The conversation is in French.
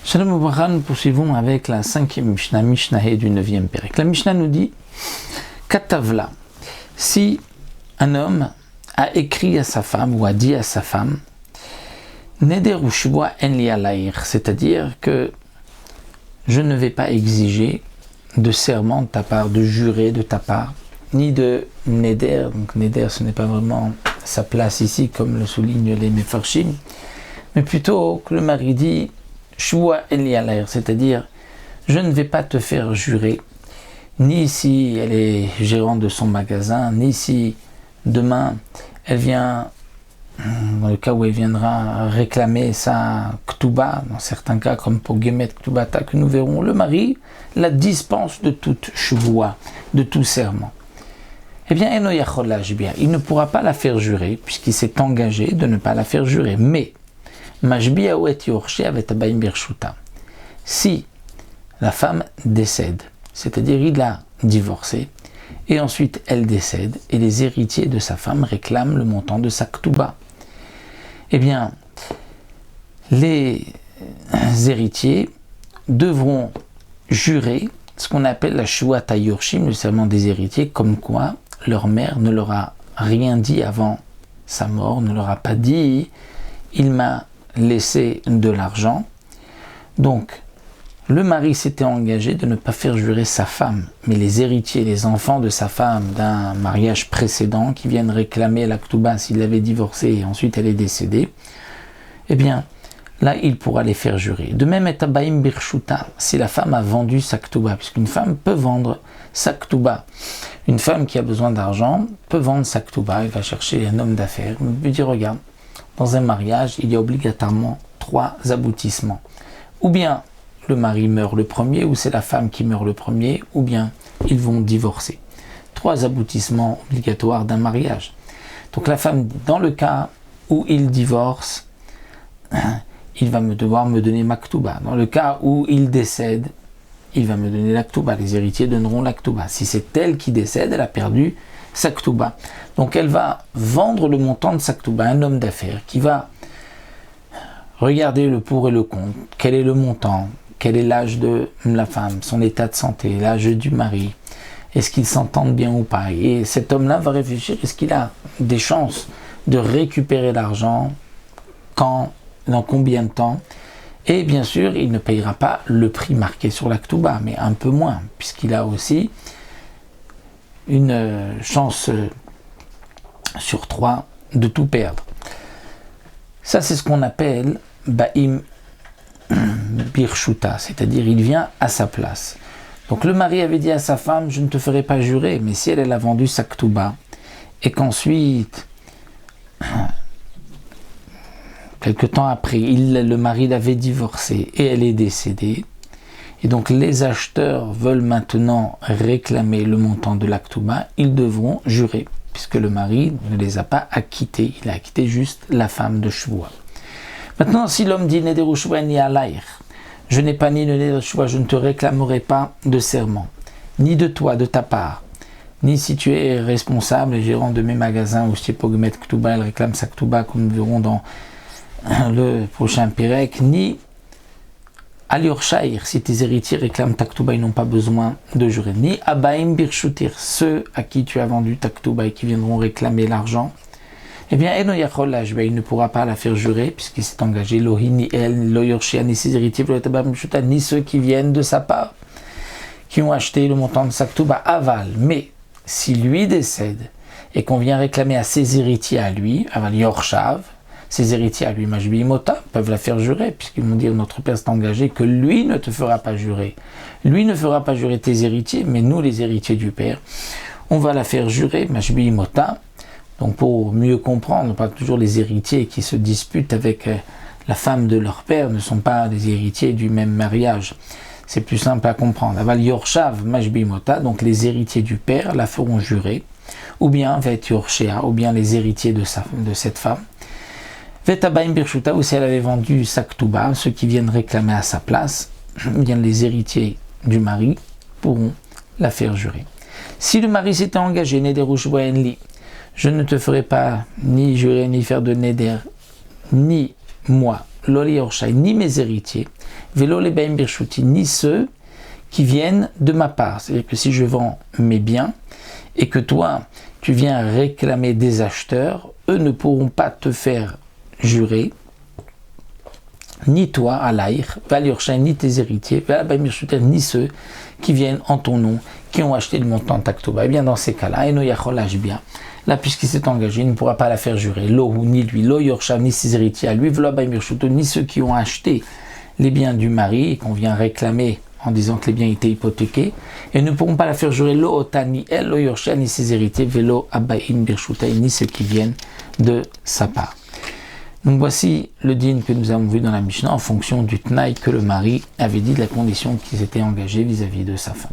Shalom Obracha, nous poursuivons avec la 5e Mishnah, Mishnah du 9e Pérec. La Mishnah nous dit Katavla, si un homme a écrit à sa femme ou a dit à sa femme Neder ou Shvoa en li alaïr, c'est-à-dire que je ne vais pas exiger de serment de ta part, de jurer de ta part, ni de Neder. Donc Neder, ce n'est pas vraiment sa place ici, comme le soulignent les Mefarshim, mais plutôt que le mari dit Shvoa en li alaïr, c'est-à-dire je ne vais pas te faire jurer, ni si elle est gérante de son magasin, ni si demain elle vient, dans le cas où elle viendra réclamer sa Ktuba, dans certains cas comme pour Gemet Ktubata que nous verrons, le mari la dispense de toute Shvoa, de tout serment. Eh bien, Eno Yachol Lashbia, il ne pourra pas la faire jurer, puisqu'il s'est engagé de ne pas la faire jurer. Mais, Mashbia ou et Yorshé avec Abaim Birshuta, si la femme décède, c'est-à-dire il a divorcé, et ensuite elle décède, et les héritiers de sa femme réclament le montant de sa Ktuba, eh bien, les héritiers devront jurer ce qu'on appelle la Shuat HaYorshim, le serment des héritiers, comme quoi leur mère ne leur a rien dit avant sa mort, ne leur a pas dit « il m'a laissé de l'argent ». Donc, le mari s'était engagé de ne pas faire jurer sa femme, mais les héritiers, les enfants de sa femme d'un mariage précédent qui viennent réclamer la Ktuba s'il avait divorcé et ensuite elle est décédée, eh bien, là, il pourra les faire jurer. De même, et Abaim Birshuta, si la femme a vendu sa Ktuba, puisqu'une femme peut vendre sa Ktuba. Une femme qui a besoin d'argent peut vendre sa Ktuba, elle va chercher un homme d'affaires, il peut dire, regarde, dans un mariage, il y a obligatoirement 3 aboutissements. Ou bien le mari meurt le premier, ou c'est la femme qui meurt le premier, ou bien ils vont divorcer. 3 aboutissements obligatoires d'un mariage. Donc la femme, dans le cas où il divorce, il va devoir me donner ma Ktuba. Dans le cas où il décède, il va me donner la Ktuba. Les héritiers donneront la Ktuba. Si c'est elle qui décède, elle a perdu sa Ktuba. Donc elle va vendre le montant de sa Ktuba à un homme d'affaires qui va regarder le pour et le contre. Quel est le montant? Quel est l'âge de la femme? Son état de santé? L'âge du mari? Est-ce qu'ils s'entendent bien ou pas? Et cet homme-là va réfléchir, est-ce qu'il a des chances de récupérer l'argent? Quand? Dans combien de temps? Et bien sûr, il ne payera pas le prix marqué sur la Ktuba, mais un peu moins, puisqu'il a aussi une chance sur 3 de tout perdre. Ça, c'est ce qu'on appelle Baim Birshuta, c'est-à-dire il vient à sa place. Donc le mari avait dit à sa femme, je ne te ferai pas jurer, mais si elle a vendu sa Ktuba, et qu'ensuite, quelque temps après, le mari l'avait divorcée et elle est décédée, et donc les acheteurs veulent maintenant réclamer le montant de la Ktuba, ils devront jurer, puisque le mari ne les a pas acquittés, il a acquitté juste la femme de Shvoa. Maintenant, si l'homme dit Neder ou Shvoa ni alaïr, je n'ai pas ni le Neder Shvoa, je ne te réclamerai pas de serment, ni de toi, de ta part, ni si tu es responsable et gérant de mes magasins, ou si tu es Pogemet Ktuba, elle réclame sa Ktuba, comme nous verrons dans le prochain Pérec, ni Al Yorshaïr, si tes héritiers réclament ta Ktuba, ils n'ont pas besoin de jurer, ni Abaim Birshutir, ceux à qui tu as vendu ta Ktuba et qui viendront réclamer l'argent, eh bien, Eno Yachol Lashbia, il ne pourra pas la faire jurer, puisqu'il s'est engagé, Lohi, ni elle, Lo Yorshia, ni ses héritiers, ni ceux qui viennent de sa part, qui ont acheté le montant de sa Ktuba, aval. Mais, si lui décède, et qu'on vient réclamer à ses héritiers à lui, aval Yorshav, ses héritiers à lui, Majbi Mota, peuvent la faire jurer, puisqu'ils vont dire, notre père s'est engagé, que lui ne te fera pas jurer. Lui ne fera pas jurer tes héritiers, mais nous, les héritiers du père, on va la faire jurer, Majbi Mota. Donc pour mieux comprendre, pas toujours les héritiers qui se disputent avec la femme de leur père ne sont pas des héritiers du même mariage. C'est plus simple à comprendre. Aval Yorshav Majbi Mota, donc les héritiers du père la feront jurer, ou bien Vet Yorshea, ou bien les héritiers de cette femme. Vet Abaim Birshuta, ou si elle avait vendu sa Ktuba, ceux qui viennent réclamer à sa place, bien les héritiers du mari pourront la faire jurer. Si le mari s'était engagé, Neder ou Shvoa en li, je ne te ferai pas ni jurer, ni faire de Neder, ni moi, Loli Yorshai, ni mes héritiers, Velo les Baim Birshuti, ni ceux qui viennent de ma part. C'est-à-dire que si je vends mes biens et que toi, tu viens réclamer des acheteurs, eux ne pourront pas te faire jurer, ni toi, Alaïr, ni tes héritiers, ni ceux qui viennent en ton nom, qui ont acheté le montant Taktoba. Et bien dans ces cas-là, Eno Yachol Ashbia, là puisqu'il s'est engagé, il ne pourra pas la faire jurer. Lo ni lui, Lo Yorshav, ni ses héritiers à lui, ni ceux qui ont acheté les biens du mari et qu'on vient réclamer en disant que les biens étaient hypothéqués, et ne pourront pas la faire jurer Lo Otani, El Lo Yorshav, ni ses héritiers, Velo Abaïn Birshutai, ni ceux qui viennent de sa part. Donc voici le din que nous avons vu dans la Mishnah en fonction du tnaï que le mari avait dit de la condition qu'il s'était engagé vis-à-vis de sa femme.